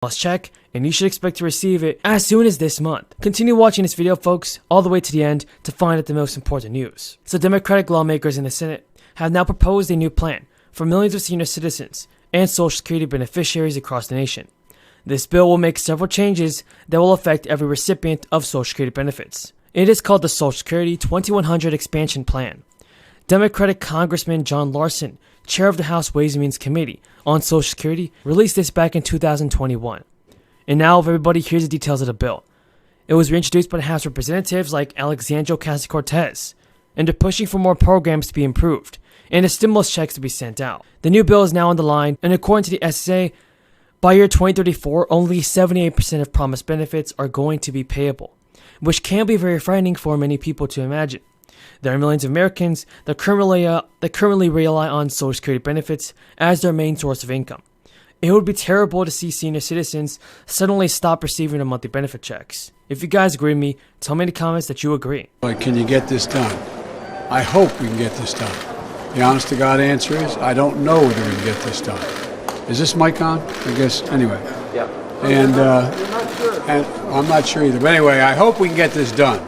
stimulus check, and you should expect to receive it as soon as this month. Continue watching this video, folks, all the way to the end to find out the most important news. So Democratic lawmakers in the Senate have now proposed a new plan for millions of senior citizens and Social Security beneficiaries across the nation. This bill will make several changes that will affect every recipient of Social Security benefits. It is called the Social Security 2100 Expansion Plan. Democratic Congressman John Larson, chair of the House Ways and Means Committee on Social Security, released this back in 2021. And now, everybody, here's the details of the bill. It was reintroduced by the House representatives like Alexandria Ocasio-Cortez, and they're pushing for more programs to be improved and the stimulus checks to be sent out. The new bill is now on the line, and according to the SSDI, by year 2034, only 78% of promised benefits are going to be payable, which can be very frightening for many people to imagine. There are millions of Americans that currently rely on Social Security benefits as their main source of income. It would be terrible to see senior citizens suddenly stop receiving their monthly benefit checks. If you guys agree with me, tell me in the comments that you agree. Can you get this done? I hope we can get this done. The honest to God answer is, I don't know whether we can get this done. Is this mic on? I guess, anyway. Yeah. And, you're not sure. and I'm not sure either. But anyway, I hope we can get this done.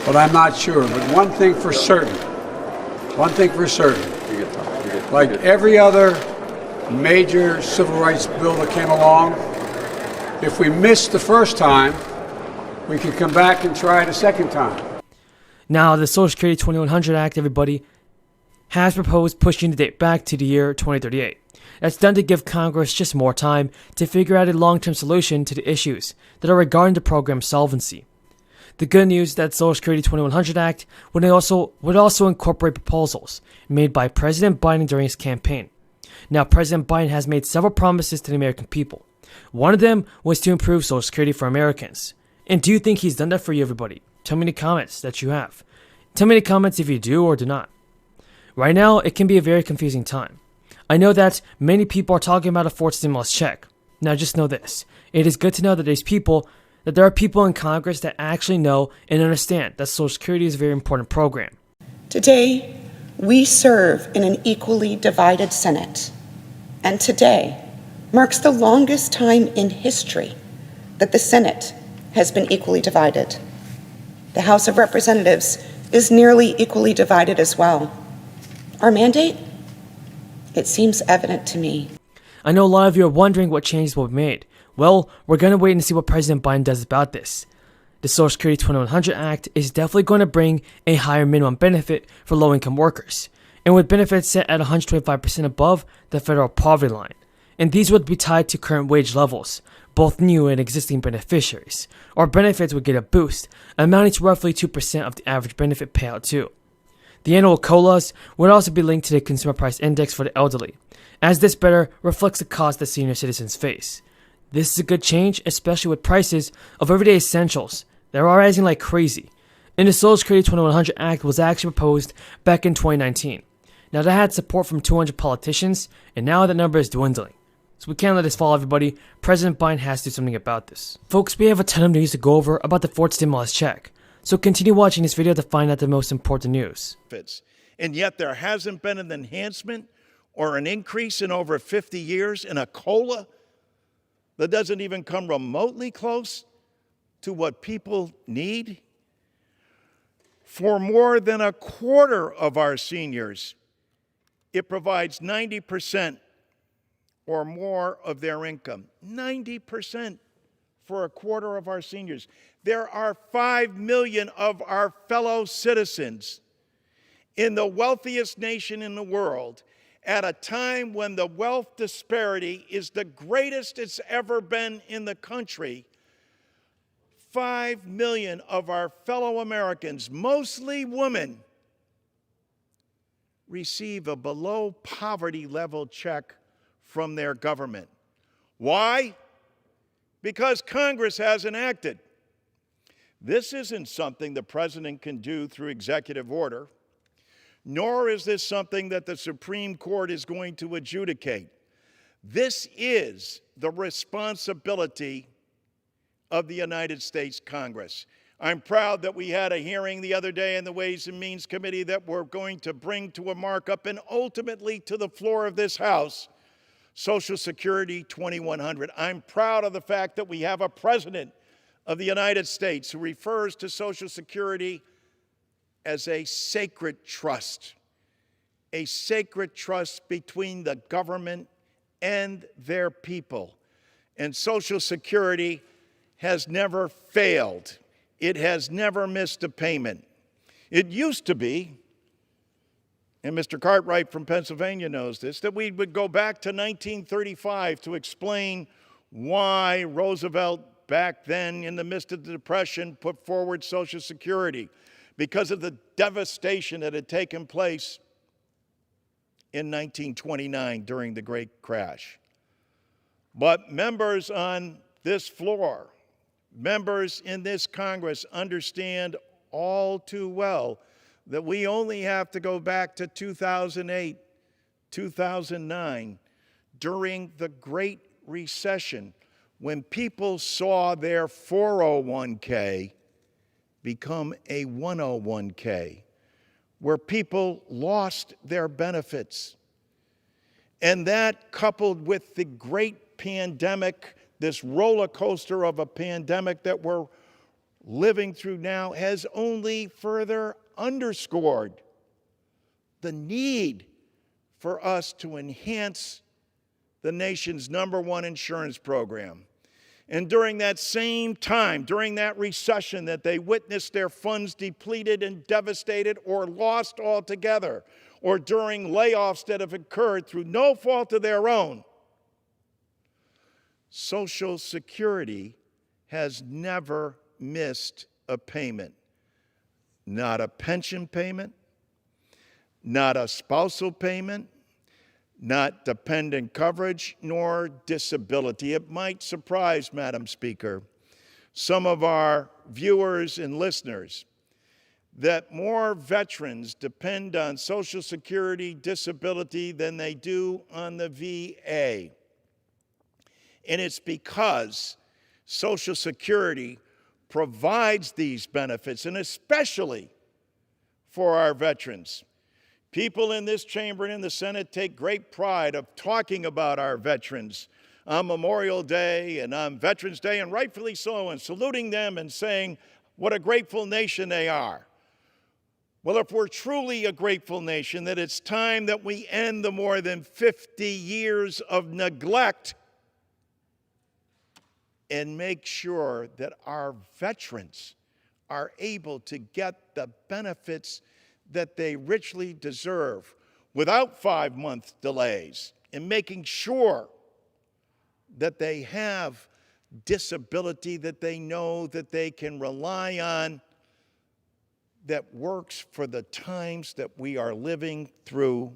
But I'm not sure. But one thing for certain, like every other major civil rights bill that came along, if we missed the first time, we could come back and try it a second time. Now, the Social Security 2100 Act, everybody, has proposed pushing the date back to the year 2038. That's done to give Congress just more time to figure out a long-term solution to the issues that are regarding the program's solvency. The good news is that Social Security 2100 Act would also incorporate proposals made by President Biden during his campaign. Now, President Biden has made several promises to the American people. One of them was to improve Social Security for Americans. And do you think he's done that for you, everybody? Tell me in the comments that you have. Tell me in the comments if you do or do not. Right now, it can be a very confusing time. I know that many people are talking about a fourth stimulus check. Now, just know this. It is good to know that there are people in Congress that actually know and understand that Social Security is a very important program. Today, we serve in an equally divided Senate. And today marks the longest time in history that the Senate has been equally divided. The House of Representatives is nearly equally divided as well. Our mandate? It seems evident to me. I know a lot of you are wondering what changes will be made. Well, we're going to wait and see what President Biden does about this. The Social Security 2100 Act is definitely going to bring a higher minimum benefit for low-income workers, and with benefits set at 125% above the federal poverty line. And these would be tied to current wage levels, both new and existing beneficiaries. Or benefits would get a boost, amounting to roughly 2% of the average benefit payout too. The annual COLAs would also be linked to the Consumer Price Index for the elderly, as this better reflects the cost that senior citizens face. This is a good change, especially with prices of everyday essentials that are rising like crazy. And the Social Security 2100 Act was actually proposed back in 2019. Now that had support from 200 politicians, and now that number is dwindling. So we can't let this fall, everybody. President Biden has to do something about this. Folks, we have a ton of news to go over about the fourth stimulus check. So continue watching this video to find out the most important news. And yet there hasn't been an enhancement or an increase in over 50 years in a COLA that doesn't even come remotely close to what people need. For more than a quarter of our seniors, it provides 90% or more of their income. 90% for a quarter of our seniors. There are 5 million of our fellow citizens in the wealthiest nation in the world at a time when the wealth disparity is the greatest it's ever been in the country. 5 million of our fellow Americans, mostly women, receive a below poverty level check from their government. Why? Because Congress hasn't acted. This isn't something the president can do through executive order, nor is this something that the Supreme Court is going to adjudicate. This is the responsibility of the United States Congress. I'm proud that we had a hearing the other day in the Ways and Means Committee that we're going to bring to a markup and ultimately to the floor of this House Social Security, $2,100. I'm proud of the fact that we have a president of the United States who refers to Social Security as a sacred trust between the government and their people. And Social Security has never failed. It has never missed a payment. It used to be, and Mr. Cartwright from Pennsylvania knows this, that we would go back to 1935 to explain why Roosevelt, back then in the midst of the Depression, put forward Social Security, because of the devastation that had taken place in 1929 during the Great Crash. But members on this floor, members in this Congress understand all too well that we only have to go back to 2008, 2009, during the Great Recession, when people saw their 401k become a 101k, where people lost their benefits. And that, coupled with the great pandemic, this roller coaster of a pandemic that we're living through now, has only further underscored the need for us to enhance the nation's #1 insurance program. And during that same time, during that recession that they witnessed their funds depleted and devastated or lost altogether, or during layoffs that have occurred through no fault of their own, Social Security has never missed a payment. Not a pension payment, not a spousal payment, not dependent coverage, nor disability. It might surprise, Madam Speaker, some of our viewers and listeners that more veterans depend on Social Security disability than they do on the VA. And it's because Social Security provides these benefits, and especially for our veterans. People in this chamber and in the Senate take great pride of talking about our veterans on Memorial Day and on Veterans Day, and rightfully so, and saluting them and saying what a grateful nation they are. Well, if we're truly a grateful nation, that it's time that we end the more than 50 years of neglect and make sure that our veterans are able to get the benefits that they richly deserve without 5-month delays, and making sure that they have disability that they know that they can rely on, that works for the times that we are living through